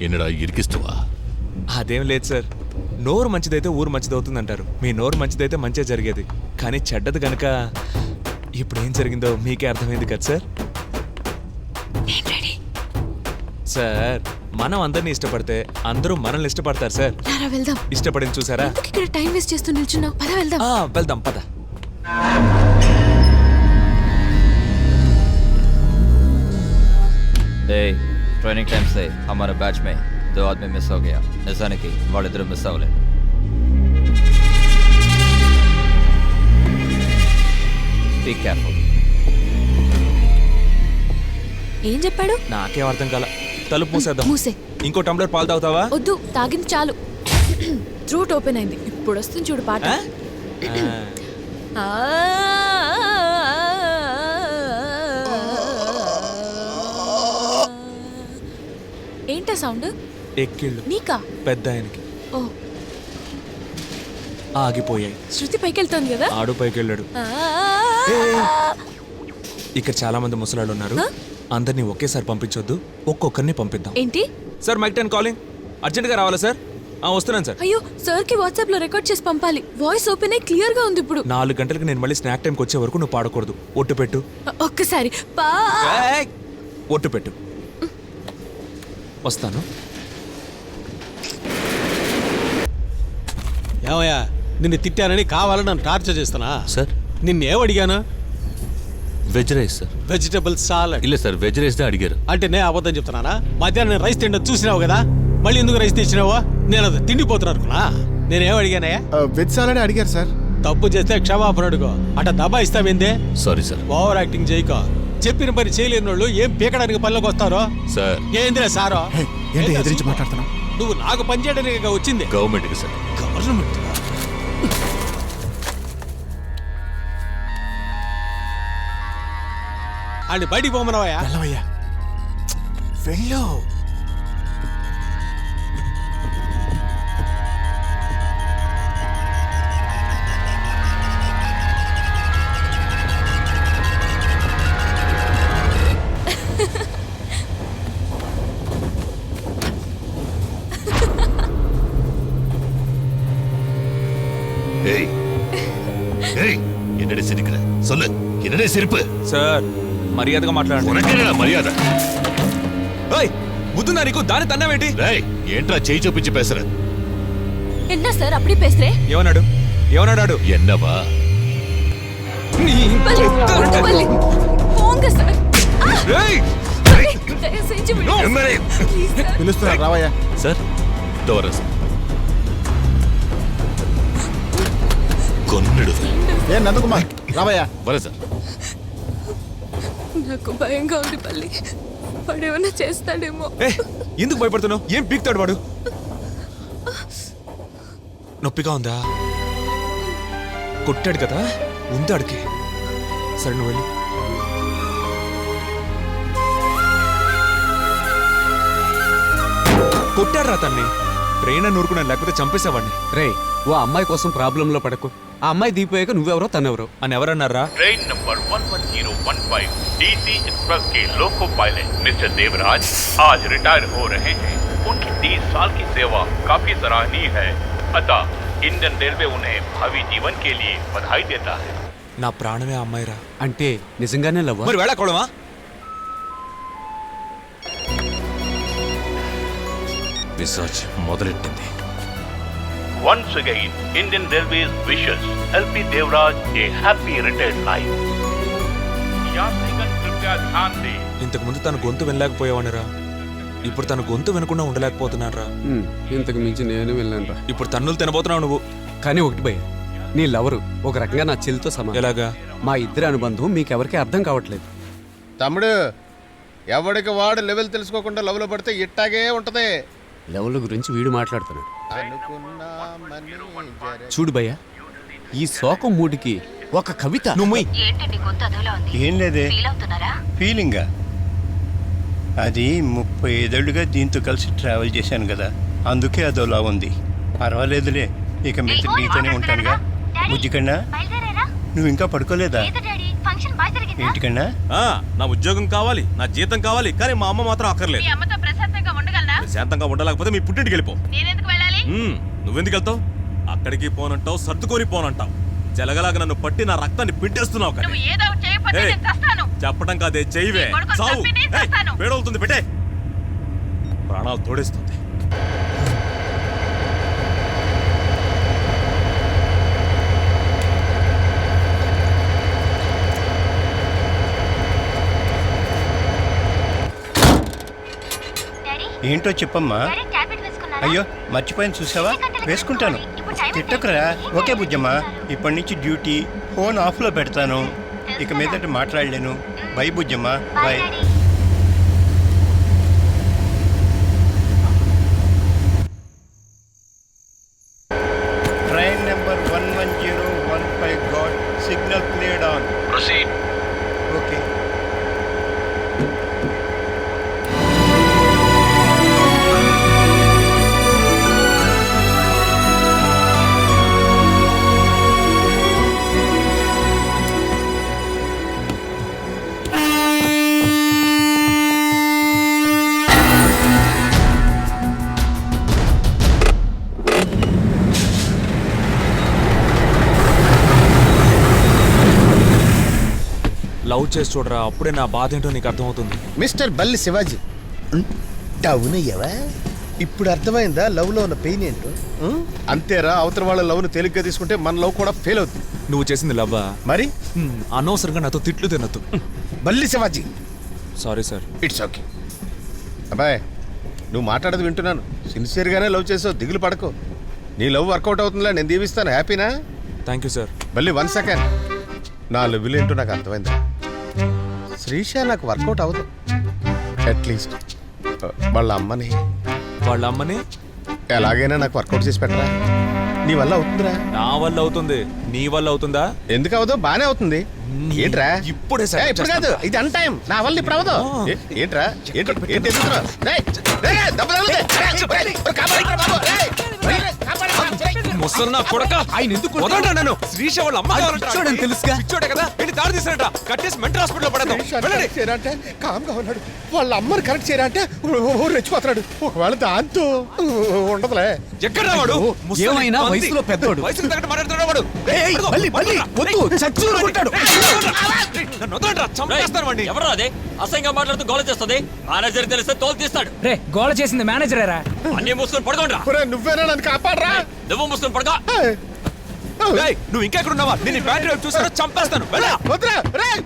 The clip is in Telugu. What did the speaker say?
என்னடா ఇరికిస్తావా? అదేం లేదు సార్, నోరు మంచిదైతే ఊరు మంచిదవుతుందంటారు. మీ నోరు మంచిదైతే మంచిగా జరిగేది, కానీ చెడ్డది కనుక ఇప్పుడు ఏం జరిగిందో మీకే అర్థమైంది కదా సార్. సార్ మనం అందరినీ ఇష్టపడితే అందరూ మనల్ని ఇష్టపడతారు సార్. వెళ్దాం. ఇష్టపడింది చూసారా? ఇక్కడ టైం వేస్ట్ చేస్తూ నిల్చున్నావు, పద వెళ్దాం. వెళ్దాం పద. ट्रेनिंग टाइम से हमारे बैच में 2 आदमी मिस हो गया. निशानी की వాళ్ళిద్దరూ మిస్ అవ్వలేదు. Be careful. ఏం చెప్పాడు? నాకేం అర్థం కాల. తలుపు మూసేద్దాం. మూసే. ఇంకో టంబ్లర్ పాలు తాగుతావా? వద్దు, తాగింది చాలు. థ్రోట్ ఓపెన్ అయింది. ఇప్పుడు వస్తుంది చూడు పాట. ఏంటా సౌండ్? ఎక్కిళ్ళు. నీకా? పెద్ద ఆయనకి. ఓ, ఆగిపోయాయి. శృతి పైకి వెళ్తుంది కదా. ఆడు పైకి వెళ్ళాడు. ఇక్కడ చాలా మంది ముసలాళ్ళు ఉన్నారు, అందరినీ ఒకేసారి పంపించొద్దు, ఒక్కొక్కరిని పంపిద్దాం. ఏంటి సార్? Mic 10 calling. అర్జెంట్ గా రావాలా సార్? వస్తున్నాను సార్. అయ్యో, సార్ కి వాట్సాప్ లో రికార్డ్ చేసి పంపాలి. వాయిస్ ఓపెన్ అయ్యి క్లియర్ గా ఉంది. ఇప్పుడు 4 గంటలకు నేను మళ్ళీ స్నాక్ టైంకి వచ్చే వరకు నువ్వు పాడకూడదు. ఒట్టు పెట్టు. ఒక్కసారి ఒట్టు పెట్టు. వస్తాను. ఏమయ్యా, నిన్ను తిట్టానని కావాలని నన్ను టార్చర్ చేస్తానా? సార్ నిన్నేమడిగాను? Veg rice sir. Vegetable salad. ಇಲ್ಲ సార్, వెజ్ రైస్ దే అడిగారు. అంటే నేను అబద్ధం చెప్తున్నానా? మధ్యాహ్నం నేను రైస్ తిండి చూసినావు కదా, మళ్ళీ ఎందుకు రైస్ తెచ్చినావా? నేను అది తిండిపోతున్నా అనుకున్నా. నేనేం అడిగానయ్యా? వెజ్ సాలడ్ అడిగారు సార్. తప్పు చేస్తే క్షమాపణ అడుగు. అట దబా ఇస్తావేందే? Sorry sir. ఓవర్ యాక్టింగ్ చేయక. చెప్పిన పని చేయలేని వాళ్ళు ఏం పీకడానికి పనిలోకి వస్తారో? సార్ ఏందిరా సారో? ఏంటి ఎదిరించి మాట్లాడుతున్నావు? నువ్వు నాకు పని చేయడానికి వచ్చింది. గవర్నమెంట్కి సార్. గవర్నమెంట్ అండి బయటికి పోమనవయ్యా. వెళ్ళవయ్యా, వెళ్ళు. ஏய் ஏய் என்னடே சிரிக்கிற? சொல்லு, என்னடே சிரிப்பு? సార్ మర్యాదగా మాట్లాడండి. ఉనకేనా మర్యాద? ఓయ్, బుద్ధుందా నీకు? దాని తన్నావేంటి? రేయ్, ఏంట్రా చేయి చూపించి పేసర? என்ன சார் அப்படி பேசுறே? ఏమన్నాడు? ఏమన్నాడు? ఎన్నవా? పోంగ సార్. రేయ్, దయచేసి వినండి. Please sir. పిలుస్తున్నా, రావయ్యా. సార్ దోరస్ కొన్నుడు. ఏ నందకుమార్, రావయ్యా. వర సార్. నాకు భయంగా ఉంది పల్లి, వాడేమన్నా చేస్తాడేమో. ఎందుకు భయపడుతున్నావు? ఏం పీక్తాడు వాడు? నొప్పిగా ఉందా? కొట్టాడు కదా, ఉందాడికి. సరే నువ్వు వెళ్ళి. కొట్టాడు రా తన్ని. ట్రైన్ నూరుకున్నాను, లేకపోతే చంపేసేవాడిని. రే, ఓ అమ్మాయి కోసం ప్రాబ్లంలో పడకు. ఆ అమ్మాయి దిగిపోయాక నువ్వెవరో తనెవరో అని ఎవరన్నారా? ट्रेन नंबर 11015 डीसी एक्सप्रेस के लोको पायलट मिस्टर देवराज आज रिटायर हो रहे हैं. उनकी 30 साल की सेवा काफी सराहनीय है. अतः इंडियन रेलवे उन्हें भावी जीवन के लिए बधाई देता है. నా ప్రాణమే అమ్మాయిరా. అంటే నిజంగానే లవ్వా? మరి వేళకోవడమా? రీసెర్చ్ మొదలెట్టింది. Once again, Indian Railways wishes LP Devraj a happy retired life. यात्रीगण कृपया ध्यान दें. ఇంతకు ముందు తన గొంతు వినలేకపోయేవాడిరా, ఇప్పుడు తన గొంతు వినకుండా ఉండలేకపోతున్నారా. ఇంతకు మించి నేను వెళ్ళానురా. ఇప్పుడు తన్నులు తినబోతున్నావు నువ్వు. కానీ ఒకటి భయ, నీ లవరు ఒక రకంగా నా చెల్లితో సమానం. ఎలాగా? మా ఇద్దరి అనుబంధం మీకెవరికి అర్థం కావట్లేదు. తమ్ముడు, ఎవడికి వాడు లెవెల్ తెలుసుకోకుండా లవ్లో పడితే ఇట్టాగే ఉంటది. లెవెల్ గురించి వీడు మాట్లాడుతున్నాడు. చూడు భయ్య, ఈ శోకం మూడికి ఒక కవిత. నువ్వు ఏం లేదే, ఫీలింగా. అది 35 ఏళ్ళుగా దీంతో కలిసి ట్రావెల్ చేశాను కదా, అందుకే అదోలా ఉంది. పర్వాలేదులే, ఇక మీద నీతోనే ఉంటానుగా. బుజ్జికన్నా, నువ్వు ఇంకా పడుకోలేదా? ఫంక్షన్ బాగా జరిగిందా? ఏంటికన్నా నా ఉద్యోగం కావాలి, నా జీతం కావాలి, కానీ మా అమ్మ మాత్రం అక్కర్లేదు. మీ అమ్మతో ప్రశాంతంగా ఉండగలనా? శాంతంగా ఉండలేకపోతే మీ పుట్టింటికి వెళ్ళిపో. నేనెందుకు వెళ్ళాలి? నువ్వెందుకు వెళ్తావు? అక్కడికి పోనంటావు, సర్దుకొని పోనంటావు. జలగలాగా నన్ను పట్టి నా రక్తాన్ని పిండేస్తున్నావు. నువ్వు ఏదో ఒకటి చేయకపోతే ఏయ్, నేను చస్తాను. చెప్పడం కాదే, చెయ్యవే. నీ కొడుకుని చావు. చంపి నేను చస్తాను. పేడవుతుంది, పెట్టే. ప్రాణాలు తోడేస్తుంది. డాడీ, ఏంటో చెప్పమ్మా. డాడీ టాబ్లెట్ వేసుకున్నారా? అయ్యో మర్చిపోయిన చూసావా? వేసుకుంటాను. తిట్టకురా. ఓకే బుజ్జమ్మ, ఇప్పటి నుంచి డ్యూటీ ఫోన్ ఆఫ్లో పెడతాను. ఇక మీదట మాట్లాడలేను. Bye Bujjamma, bye bye. Daddy. Train number 11015 got signal played on. Proceed. Okay. Love చేసి చూడరా, అప్పుడే నా బాధ ఏంటో నీకు అర్థమవుతుంది. మిస్టర్ బల్లి శివాజీ, డౌన్ అయ్యావా? ఇప్పుడు అర్థమైందా లవ్ లో ఉన్న పెయిన్ ఏంటో? అంతేరా, అవతల వాళ్ళ లవ్ ను తేలిగ్గా తీసుకుంటే మన లవ్ కూడా ఫెయిల్ అవుతుంది. నువ్వు చేసింది లవ్వా? మరి అనవసరంగా నాతో తిట్లు తినొద్దు. బల్లి Shivaji, sorry sir. It's okay. అబ్బాయ్, నువ్వు మాట్లాడేది వింటున్నాను. సిన్సియర్గానే లవ్ చేసావు, దిగులు పడకు. నీ లవ్ వర్కౌట్ అవుతుందిలా, నేను దీవిస్తాను. హ్యాపీనా? Thank you sir. బల్లి 1 సెకండ్. నా లెవెల్ ఏంటో నాకు అర్థమైంది. శ్రీష నాకు వర్కౌట్ అవ్వదు. అట్లీస్ట్ వాళ్ళ అమ్మని ఎలాగైనా నాకు వర్కౌట్ చేసి పెట్టరా. నీ వల్ల అవుతుందిరా. నా వల్ల అవుతుంది, నీ వల్ల అవుతుందా? ఎందుకు అవ్వదు? బానే అవుతుంది. ఏంట్రా ఇప్పుడే ఏ, ఇప్పుడు కాదు, ఇది అన్ టైం. నా వల్ల ఇప్పుడు అవ్వదు. ఏంట్రా ఏంటి ఎదుగుతున్నావు? రేయ్, రేయ్, దెబ్బ తగిలింది. రేయ్, రేయ్, కాపాడండి బాబు. రేయ్, రేయ్, కాపాడండి. ముసలి నా కొడక, ఆయన ఎందుకు వదలరా నన్ను? శ్రీష వాళ్ళ అమ్మ కావాలంటే తెలుసుగా. పిచ్చోడే కదా, వెళ్ళి దారి తీసారట. కట్టేసి మెంటల్ హాస్పిటల్లో పడతాం. చేరంటే కామ్గా ఉన్నాడు. వాళ్ళ అమ్మని కరెక్ట్ చేరంటే రెచ్చిపోతున్నాడు. ఒకవేళ దాంతో ఉండదులే. ఎక్కడ వాడు? ఏమైనా వయసులో పెద్దోడు. వయసుకు తగ్గట్టు మాట్లాడుతున్నాడు వాడు. నన్ను వదలండిరా, చంపేస్తాను వాడిని. ఎవరు అదే అసహ్యంగా మాట్లాడుతూ గోల చేస్తుంది? మేనేజర్ తెలిస్తే తోలు తీస్తాడు. రే గోల చేసింది మేనేజరేరా? అన్ని మూసుకొని పడుకోండిరా. ఒరేయ్, నువ్వేనా నన్ను కాపాడరా? నువ్వు మూసుకొని పడుకో. ఏయ్, నువ్వు ఇంకా ఎక్కడ ఉన్నావా? నేను బ్యాటరీ చూసాను, చంపేస్తాను. వెళ్ళా. వద్దురా. రేయ్.